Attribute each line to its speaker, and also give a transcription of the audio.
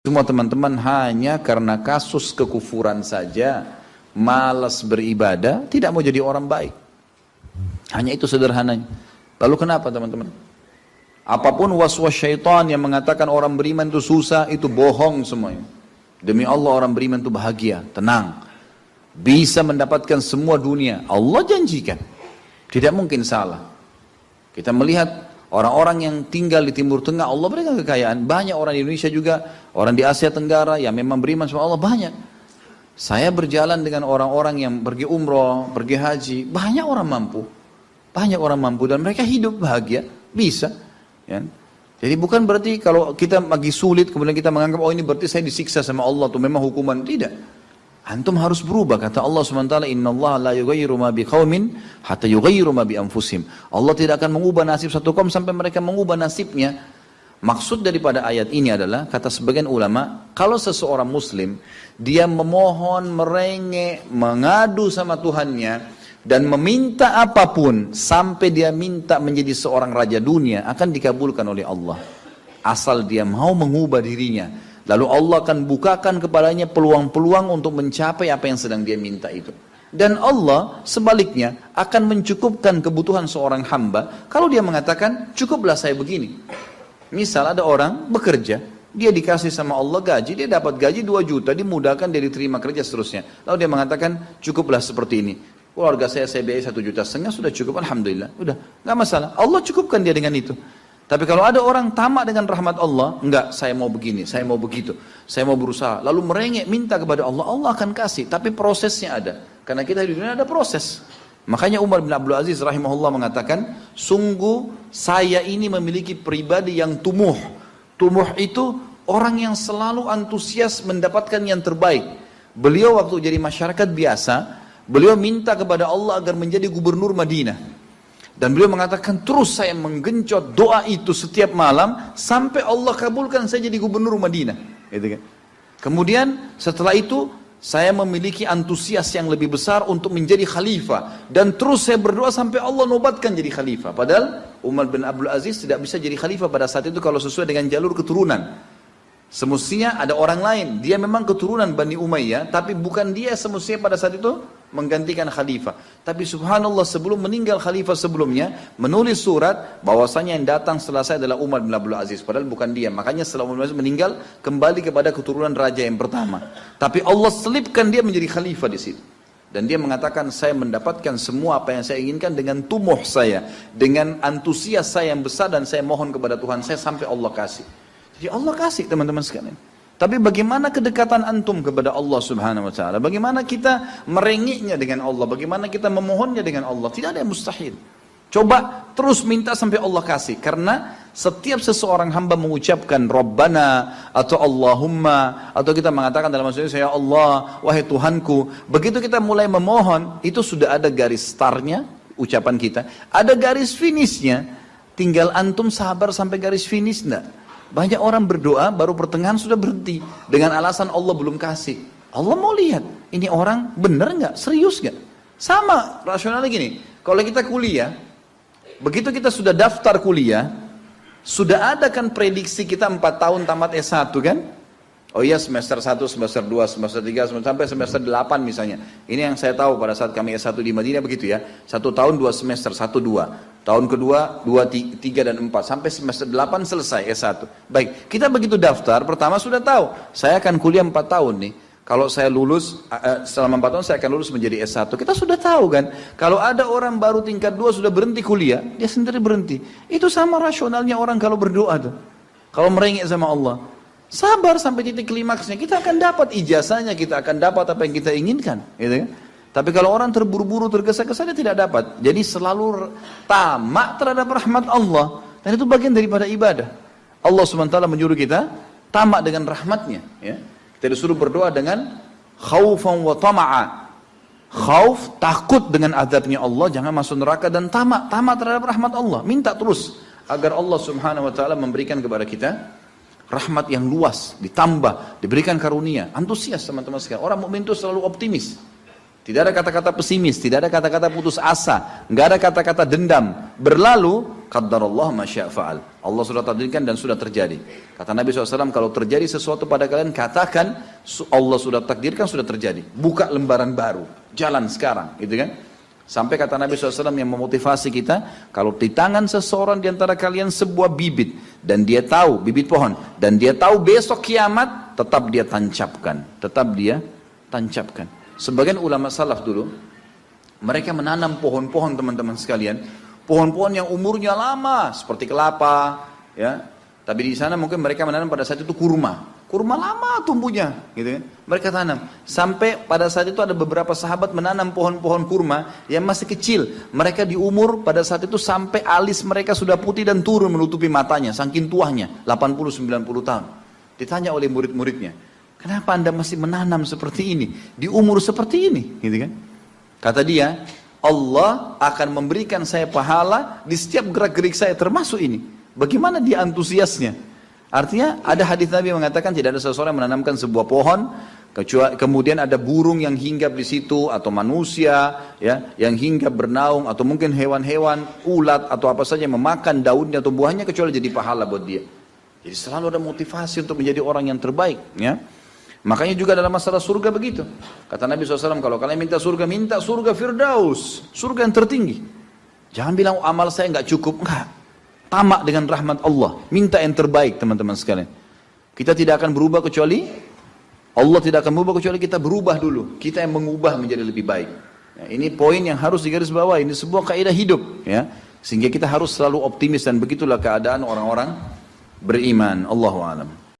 Speaker 1: Semua teman-teman hanya karena kasus kekufuran saja, malas beribadah, tidak mau jadi orang baik. Hanya itu sederhananya. Lalu kenapa teman-teman? Apapun waswas syaitan yang mengatakan orang beriman itu susah, itu bohong semuanya. Demi Allah orang beriman itu bahagia, tenang. Bisa mendapatkan semua dunia. Allah janjikan. Tidak mungkin salah. Kita melihat orang-orang yang tinggal di Timur Tengah, Allah berikan kekayaan. Banyak orang di Indonesia juga, orang di Asia Tenggara yang memang beriman sama Allah banyak. Saya berjalan dengan orang-orang yang pergi umroh, pergi haji, banyak orang mampu. Banyak orang mampu dan mereka hidup bahagia, bisa. Ya. Jadi bukan berarti kalau kita lagi sulit, kemudian kita menganggap, oh ini berarti saya disiksa sama Allah, itu memang hukuman. Tidak. Antum harus berubah, kata Allah SWT, innallaha la yughayyiru ma biqaumin hatta yughayyiru ma bi anfusihim. Allah tidak akan mengubah nasib satu kaum sampai mereka mengubah nasibnya. Maksud daripada ayat ini adalah, kata sebagian ulama, kalau seseorang muslim, dia memohon, merengek, mengadu sama Tuhannya, dan meminta apapun, sampai dia minta menjadi seorang raja dunia, akan dikabulkan oleh Allah. Asal dia mau mengubah dirinya. Lalu Allah akan bukakan kepadanya peluang-peluang untuk mencapai apa yang sedang dia minta itu. Dan Allah sebaliknya akan mencukupkan kebutuhan seorang hamba kalau dia mengatakan, cukuplah saya begini. Misal ada orang bekerja, dia dikasih sama Allah gaji, dia dapat gaji 2 juta, dimudahkan dia diterima kerja seterusnya. Lalu dia mengatakan, cukuplah seperti ini. Keluarga saya biayai 1,5 juta, sudah cukup, alhamdulillah. Udah, nggak masalah. Allah cukupkan dia dengan itu. Tapi kalau ada orang tamak dengan rahmat Allah, enggak, saya mau begini, saya mau begitu, saya mau berusaha, lalu merengek minta kepada Allah, Allah akan kasih, tapi prosesnya ada. Karena kita di dunia ada proses. Makanya Umar bin Abdul Aziz rahimahullah mengatakan, sungguh saya ini memiliki pribadi yang tumuh. Tumuh itu orang yang selalu antusias mendapatkan yang terbaik. Beliau waktu jadi masyarakat biasa, beliau minta kepada Allah agar menjadi gubernur Madinah. Dan beliau mengatakan, terus saya menggencot doa itu setiap malam, sampai Allah kabulkan saya jadi gubernur Madinah. Gitu kan. Kemudian setelah itu, saya memiliki antusias yang lebih besar untuk menjadi khalifah. Dan terus saya berdoa sampai Allah nobatkan jadi khalifah. Padahal Umar bin Abdul Aziz tidak bisa jadi khalifah pada saat itu kalau sesuai dengan jalur keturunan. Semestinya ada orang lain, dia memang keturunan Bani Umayyah, tapi bukan dia semestinya pada saat itu menggantikan khalifah. Tapi subhanallah sebelum meninggal khalifah sebelumnya, menulis surat bahwasanya yang datang setelah saya adalah Umar bin Abdul Aziz, padahal bukan dia. Makanya setelah Umar bin Abdul Aziz meninggal, kembali kepada keturunan raja yang pertama. Tapi Allah selipkan dia menjadi khalifah di situ. Dan dia mengatakan, saya mendapatkan semua apa yang saya inginkan dengan tumuh saya, dengan antusias saya yang besar, dan saya mohon kepada Tuhan saya sampai Allah kasih. Jadi Allah kasih teman-teman sekalian. Tapi bagaimana kedekatan antum kepada Allah subhanahu wa ta'ala? Bagaimana kita merengeknya dengan Allah? Bagaimana kita memohonnya dengan Allah? Tidak ada yang mustahil. Coba terus minta sampai Allah kasih. Karena setiap seseorang hamba mengucapkan Rabbana atau Allahumma, atau kita mengatakan dalam maksudnya, ya Allah, wahai Tuhanku. Begitu kita mulai memohon, itu sudah ada garis startnya ucapan kita. Ada garis finishnya. Tinggal antum sabar sampai garis finish enggak? Banyak orang berdoa baru pertengahan sudah berhenti dengan alasan Allah belum kasih. Allah mau lihat ini orang benar nggak, serius nggak. Sama rasionalnya gini, kalau kita kuliah, begitu kita sudah daftar kuliah, sudah ada kan prediksi kita 4 tahun tamat S1 kan? Oh iya, semester 1, semester 2, semester 3, sampai semester 8 misalnya. Ini yang saya tahu pada saat kami S1 di Madinah begitu ya. 1 tahun 2 semester, 1, 2. Tahun kedua, 2, 3, dan 4. Sampai semester 8 selesai S1. Baik, kita begitu daftar, pertama sudah tahu. Saya akan kuliah 4 tahun nih. Kalau saya lulus, selama 4 tahun saya akan lulus menjadi S1. Kita sudah tahu kan. Kalau ada orang baru tingkat 2 sudah berhenti kuliah, dia sendiri berhenti. Itu sama rasionalnya orang kalau berdoa tuh. Kalau merengek sama Allah. Sabar sampai titik klimaksnya, kita akan dapat ijazahnya, kita akan dapat apa yang kita inginkan, gitu kan? Tapi kalau orang terburu-buru, tergesa-gesa, dia tidak dapat. Jadi selalu tamak terhadap rahmat Allah, dan itu bagian daripada ibadah. Allah SWT menyuruh kita tamak dengan rahmatnya, ya. Kita disuruh berdoa dengan khaufan wa tama'a. Khauf, takut dengan azabnya Allah, jangan masuk neraka, dan tamak terhadap rahmat Allah. Minta terus agar Allah Subhanahu wa taala memberikan kepada kita rahmat yang luas, ditambah, diberikan karunia. Antusias teman-teman sekalian. Orang mukmin itu selalu optimis. Tidak ada kata-kata pesimis, tidak ada kata-kata putus asa, nggak ada kata-kata dendam. Berlalu, qaddarallahu ma syaa fa'al. Allah sudah takdirkan dan sudah terjadi. Kata Nabi SAW, kalau terjadi sesuatu pada kalian, katakan Allah sudah takdirkan, sudah terjadi. Buka lembaran baru, jalan sekarang, gitu kan? Sampai kata Nabi SAW yang memotivasi kita, kalau di tangan seseorang di antara kalian sebuah bibit, dan dia tahu, bibit pohon, dan dia tahu besok kiamat, tetap dia tancapkan. Tetap dia tancapkan. Sebagian ulama salaf dulu, mereka menanam pohon-pohon teman-teman sekalian, pohon-pohon yang umurnya lama, seperti kelapa, ya. Tapi di sana mungkin mereka menanam pada saat itu kurma. Kurma lama tumbuhnya, gitu kan. Mereka tanam. Sampai pada saat itu ada beberapa sahabat menanam pohon-pohon kurma yang masih kecil. Mereka di umur pada saat itu sampai alis mereka sudah putih dan turun menutupi matanya, saking tuanya, 80-90 tahun. Ditanya oleh murid-muridnya, kenapa anda masih menanam seperti ini, di umur seperti ini, gitu kan. Kata dia, Allah akan memberikan saya pahala di setiap gerak-gerik saya, termasuk ini. Bagaimana dia antusiasnya? Artinya ada hadis Nabi mengatakan tidak ada seseorang yang menanamkan sebuah pohon, kemudian ada burung yang hinggap di situ, atau manusia ya yang hinggap bernaung, atau mungkin hewan-hewan, ulat atau apa saja yang memakan daunnya atau buahnya, kecuali jadi pahala buat dia. Jadi selalu ada motivasi untuk menjadi orang yang terbaik, ya. Makanya juga dalam masalah surga begitu. Kata Nabi SAW, kalau kalian minta surga Firdaus, surga yang tertinggi. Jangan bilang amal saya nggak cukup, enggak. Tamak dengan rahmat Allah, minta yang terbaik teman-teman sekalian. Kita tidak akan berubah kecuali Allah tidak akan berubah kecuali kita berubah dulu. Kita yang mengubah menjadi lebih baik. Ya, ini poin yang harus digarisbawahi. Ini sebuah kaidah hidup, ya. Sehingga kita harus selalu optimis, dan begitulah keadaan orang-orang beriman. Allahu a'lam.